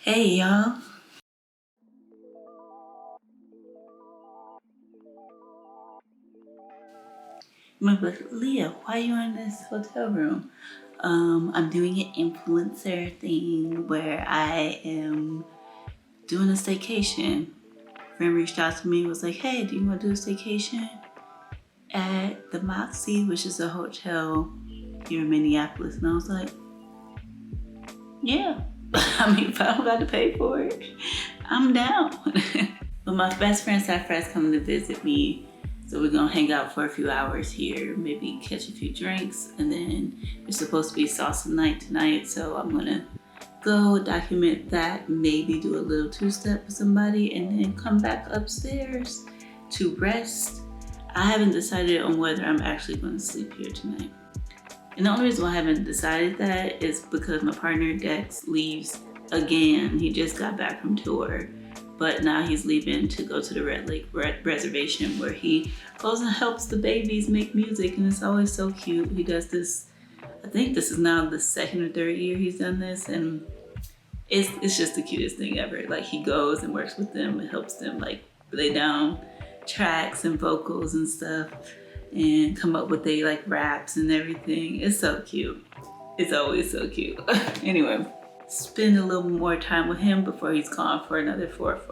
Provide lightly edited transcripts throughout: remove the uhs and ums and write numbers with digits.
Hey y'all. Remember, Leeya, why are you in this hotel room? I'm doing an influencer thing where I am doing a staycation. A friend reached out to me and was like, hey, do you want to do a staycation at the Moxie, which is a hotel here in Minneapolis? And I was like, yeah. I mean, if I don't got to pay for it, I'm down. But my best friend Safra's coming to visit me, so we're gonna hang out for a few hours here, maybe catch a few drinks, and then it's supposed to be salsa night tonight, so I'm gonna go document that, maybe do a little two-step with somebody, and then come back upstairs to rest. I haven't decided on whether I'm actually gonna sleep here tonight. And the only reason why I haven't decided that is because my partner Dex leaves again. He just got back from tour, but now he's leaving to go to the Red Lake Reservation, where he goes and helps the babies make music, and it's always so cute. He does this, I think this is now the second or third year he's done this, and it's just the cutest thing ever. Like, he goes and works with them and helps them like lay down tracks and vocals and stuff, and come up with they like raps and everything. It's so cute. It's always so cute. Anyway, spend a little more time with him before he's gone for another fourth.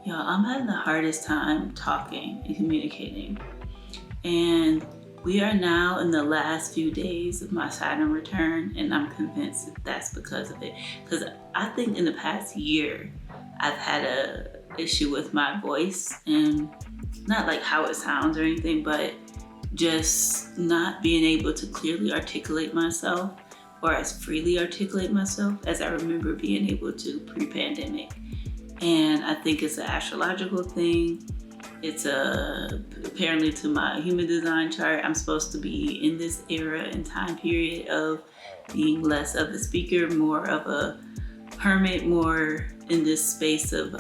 Y'all, I'm having the hardest time talking and communicating. And we are now in the last few days of my Saturn return, and I'm convinced that that's because of it. Because I think in the past year, I've had a issue with my voice, and not like how it sounds or anything, but just not being able to clearly articulate myself, or as freely articulate myself as I remember being able to pre-pandemic. And I think it's an astrological thing. It's apparently to my human design chart, I'm supposed to be in this era and time period of being less of a speaker, more of a hermit, more in this space of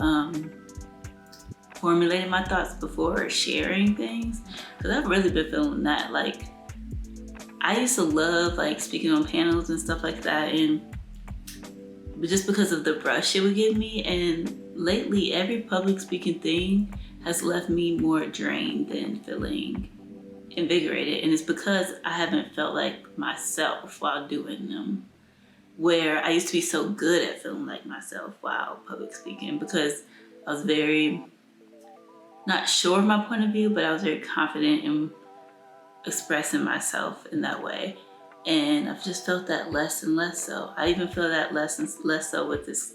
formulating my thoughts before sharing things. Because I've really been feeling that. Like, I used to love like speaking on panels and stuff like that, but just because of the rush it would give me, and lately every public speaking thing has left me more drained than feeling invigorated. And it's because I haven't felt like myself while doing them, where I used to be so good at feeling like myself while public speaking, because I was very not sure of my point of view, but I was very confident in expressing myself in that way. And I've just felt that less and less so. I even feel that less and less so with this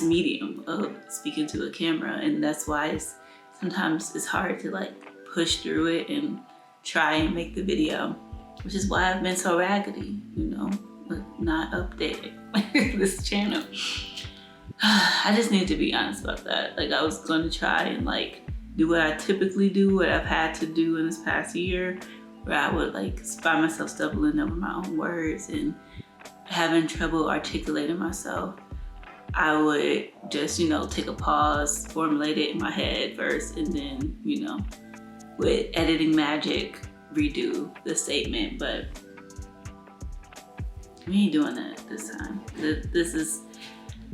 medium of speaking to a camera. And that's why sometimes it's hard to like push through it and try and make the video, which is why I've been so raggedy, not updated this channel. I just need to be honest about that. Like, I was going to try and like do what I typically do, what I've had to do in this past year, where I would like find myself stumbling over my own words and having trouble articulating myself. I would just, take a pause, formulate it in my head first, and then, with editing magic, redo the statement. But we ain't doing that this time.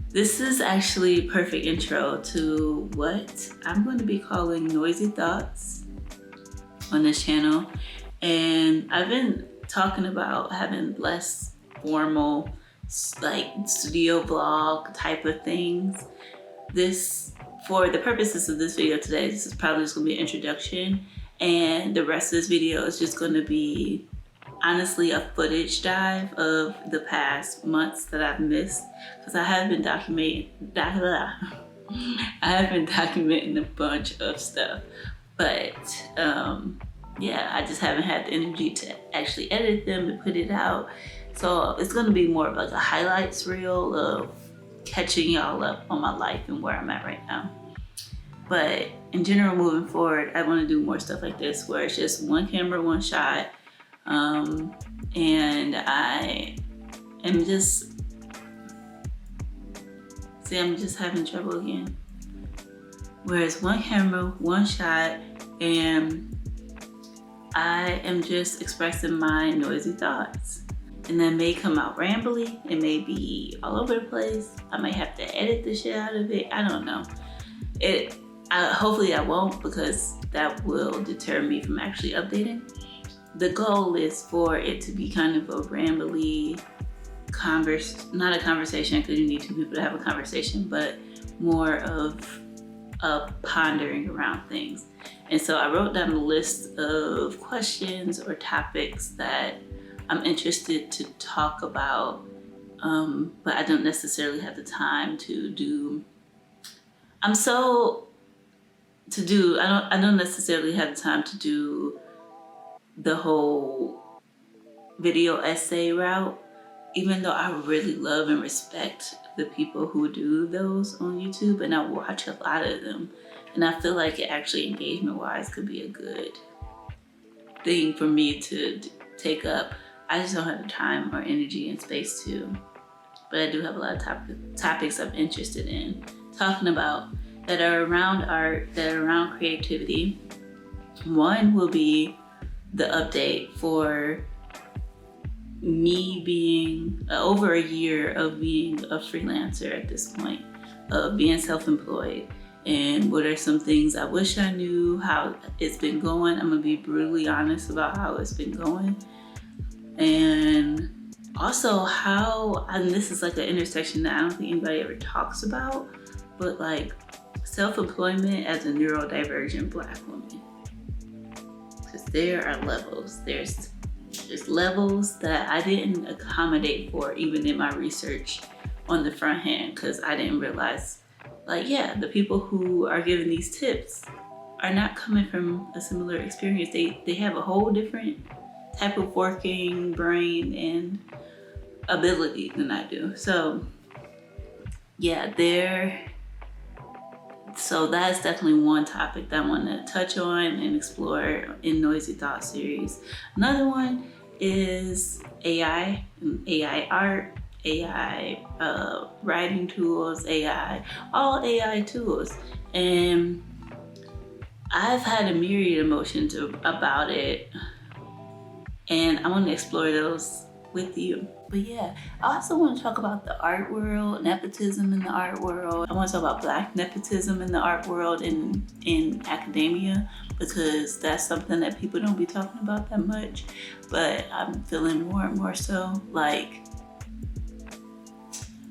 This is actually a perfect intro to what I'm going to be calling Noisy Thoughts on this channel. And I've been talking about having less formal, like studio vlog type of things. For the purposes of this video today, this is probably just gonna be an introduction, and the rest of this video is just gonna be honestly a footage dive of the past months that I've missed, because I have been documenting a bunch of stuff, but yeah, I just haven't had the energy to actually edit them and put it out. So it's gonna be more of like a highlights reel of catching y'all up on my life and where I'm at right now. But in general, moving forward, I wanna do more stuff like this, where it's just one camera, one shot. And I am just, I'm just having trouble again. Whereas one camera, one shot, and I am just expressing my noisy thoughts. And that may come out rambly, it may be all over the place. I might have to edit the shit out of it. I don't know. Hopefully I won't, because that will deter me from actually updating. The goal is for it to be kind of a rambly not a conversation, because you need two people to have a conversation, but more of pondering around things. And so I wrote down a list of questions or topics that I'm interested to talk about, but I don't necessarily have the time to do. I don't necessarily have the time to do the whole video essay route, even though I really love and respect the people who do those on YouTube, and I watch a lot of them. And I feel like it actually, engagement-wise, could be a good thing for me to take up. I just don't have the time or energy and space to. But I do have a lot of topics I'm interested in talking about that are around art, that are around creativity. One will be the update for me being over a year of being a freelancer at this point, of being self-employed, and what are some things I wish I knew, how it's been going. I'm gonna be brutally honest about how it's been going. And also and this is like an intersection that I don't think anybody ever talks about, but like self-employment as a neurodivergent Black woman. Because there are levels. There's levels that I didn't accommodate for even in my research on the front hand, because I didn't realize, like, yeah, the people who are giving these tips are not coming from a similar experience. They have a whole different type of working brain and ability than I do. So yeah, so that's definitely one topic that I want to touch on and explore in Noisy Thought series. Another one is AI and AI art, AI writing tools, all AI tools. And I've had a myriad of emotions about it, and I want to explore those with you. But yeah, I also want to talk about the art world, nepotism in the art world. I want to talk about Black nepotism in the art world and in academia, because that's something that people don't be talking about that much, but I'm feeling more and more so. Like,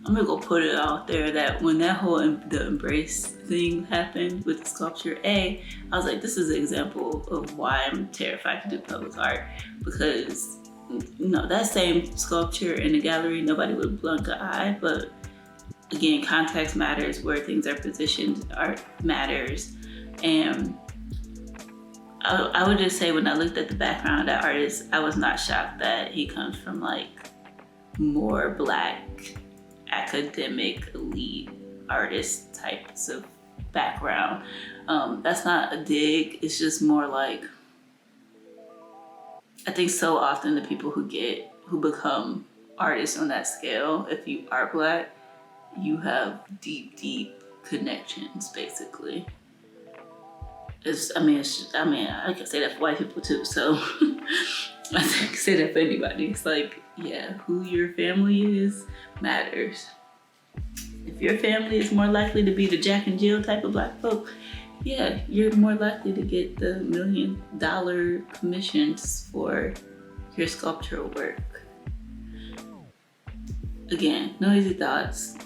I'm gonna go put it out there that when that whole the embrace thing happened with the sculpture, I was like, this is an example of why I'm terrified to do public art, because that same sculpture in the gallery, nobody would blink an eye. But again, context matters, where things are positioned, art matters. And I would just say, when I looked at the background of that artist, I was not shocked that he comes from like more Black academic elite artist types of background. That's not a dig, it's just more like, I think so often the people who become artists on that scale, if you are Black, you have deep connections, basically. I can say that for white people too, so I can say that for anybody. It's like, yeah, who your family is matters. If your family is more likely to be the Jack and Jill type of Black folk, yeah, you're more likely to get the $1 million commissions for your sculptural work. Again, noisy thoughts,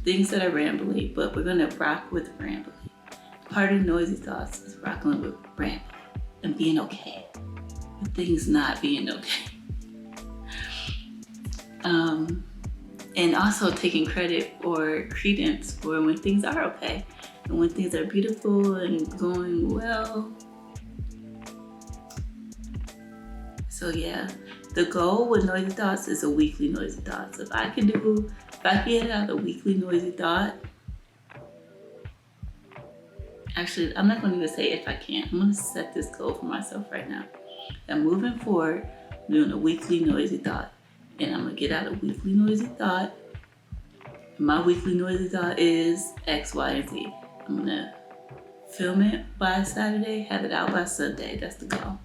things that are rambly, but we're gonna rock with rambly. Part of noisy thoughts is rocking with rambly and being okay with things not being okay. And also taking credit or credence for when things are okay and when things are beautiful and going well. So yeah, the goal with Noisy Thoughts is a weekly Noisy Thoughts. If I can get out a weekly Noisy Thought, actually, I'm not going to even say if I can. I'm going to set this goal for myself right now. I'm moving forward, doing a weekly Noisy Thought. And I'm going to get out a weekly Noisy Thought. My weekly Noisy Thought is X, Y, and Z. I'm going to film it by Saturday, have it out by Sunday. That's the goal.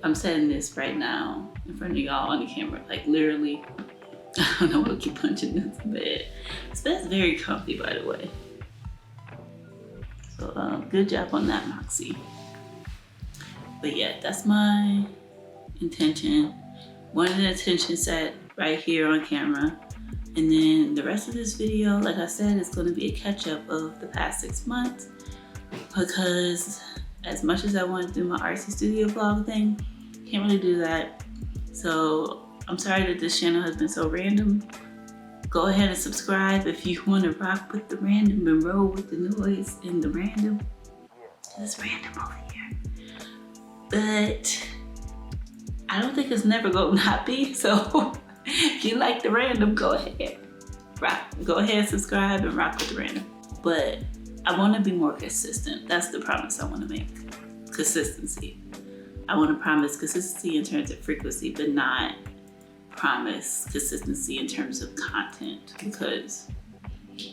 I'm setting this right now in front of y'all on the camera, like literally. I don't know what keep punching this bed. This bed's very comfy, by the way. So good job on that, Moxie. But yeah, that's my intention. One of the intentions set right here on camera. And then the rest of this video, like I said, is going to be a catch up of the past 6 months. Because as much as I want to do my artsy studio vlog thing, can't really do that. So I'm sorry that this channel has been so random. Go ahead and subscribe if you want to rock with the random and roll with the noise and the random. It's random over here. But I don't think it's never gonna not be. So if you like the random, go ahead. Go ahead, subscribe and rock with the random. But I want to be more consistent. That's the promise I want to make. Consistency. I want to promise consistency in terms of frequency, but not promise consistency in terms of content, because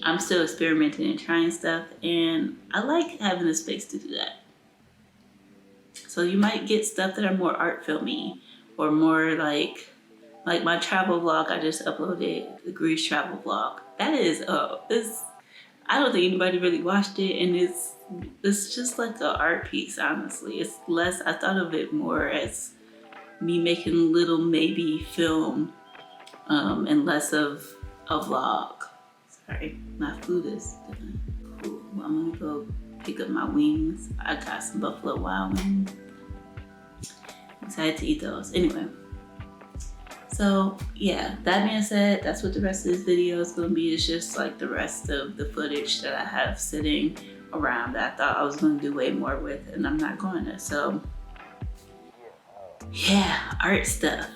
I'm still experimenting and trying stuff, and I like having a space to do that. So you might get stuff that are more art filmy or more like my travel vlog I just uploaded, the Greece travel vlog. That is I don't think anybody really watched it, and it's just like an art piece, honestly. It's less, I thought of it more as me making little maybe film and less of a vlog. Sorry, my food is done. Cool. Well, I'm gonna go pick up my wings. I got some Buffalo Wild Wings. I'm excited to eat those. Anyway, so yeah, that being said, that's what the rest of this video is gonna be. It's just like the rest of the footage that I have sitting around that I thought I was gonna do way more with, and I'm not going to. So yeah, art stuff.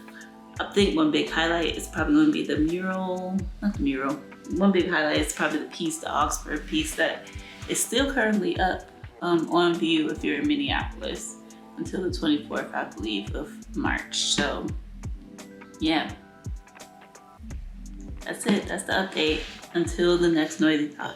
I think one big highlight is probably going to be the mural, not the mural. One big highlight is probably the piece, the Oxford piece that is still currently up on view if you're in Minneapolis until the 24th, I believe, of March. So yeah, that's it. That's the update until the next noisy talk.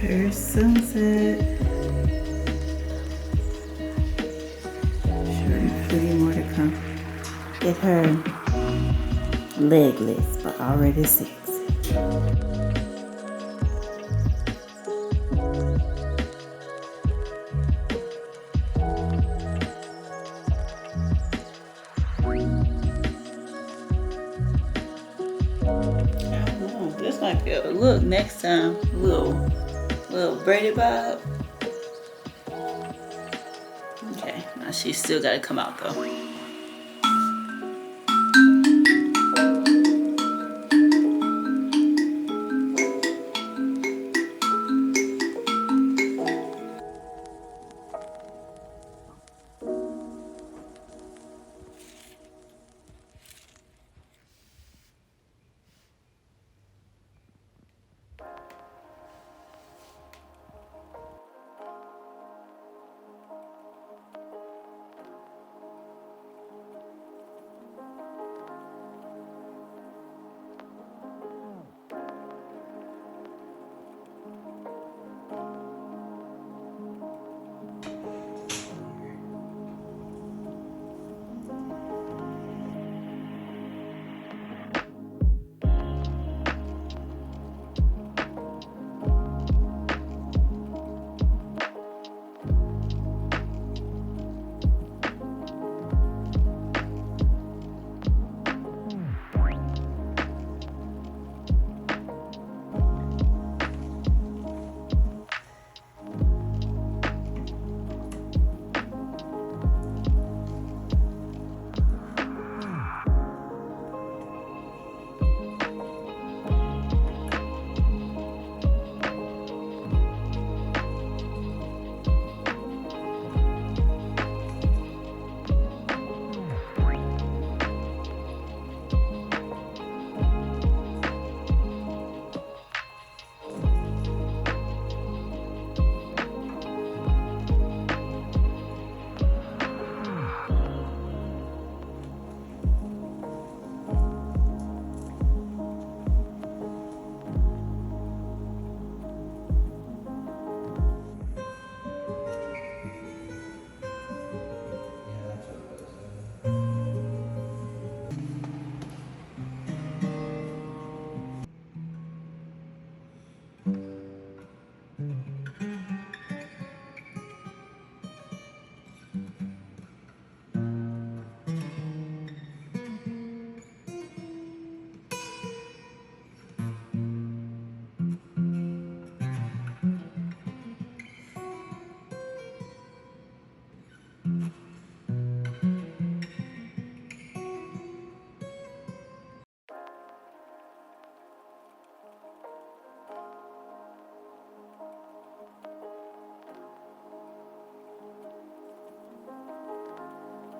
There's sunset. Sure, plenty more to come. Get her legless, but already sexy. This might be a look next time. Little braided bob. Okay, now she's still gotta come out though.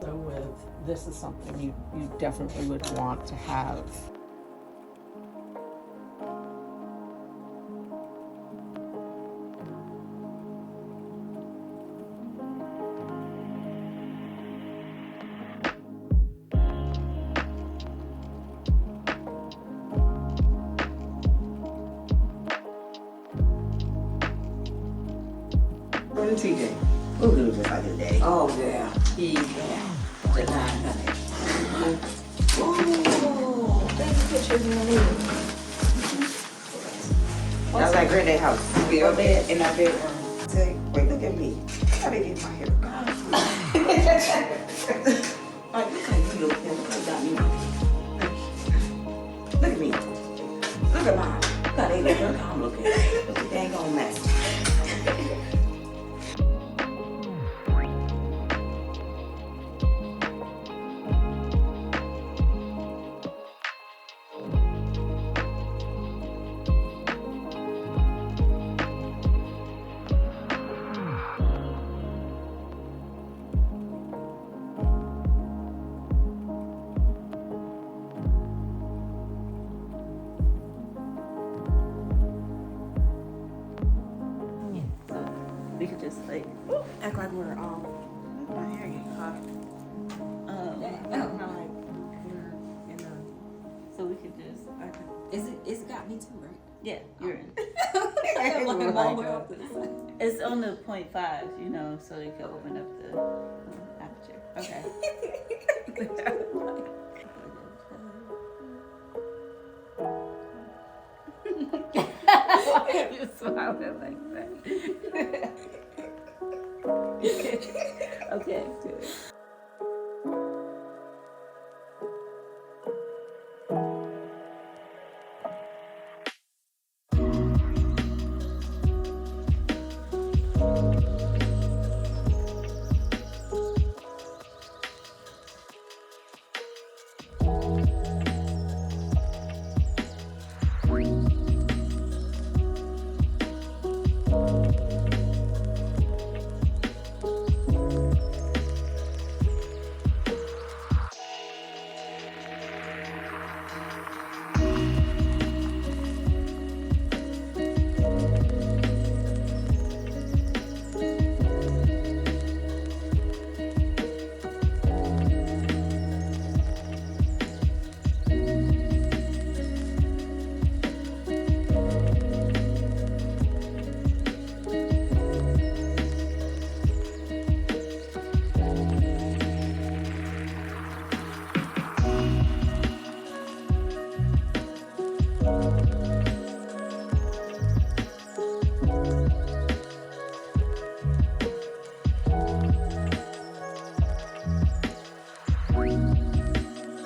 So with this is something you definitely would want to have. What is TJ? We'll do just like his daddy. Oh yeah, he's the 900. Oh, baby pictures in the living room. That was like granddad house. We up there in our bedroom. Say, wait, look at me. How they get my hair cut? Like, look how you look here. Look how you got me. Look at me. Look at mine. Look how they look. Look how I'm looking. Look at dang on mess. We could just like Act like we're my hair getting hot. So we could just It's got me too, right? yeah, you're in. Like all the way up to the side. It's on the 0.5, you know, so you can open up the aperture. Okay. Why are you smiling like that? Okay, good. Bye.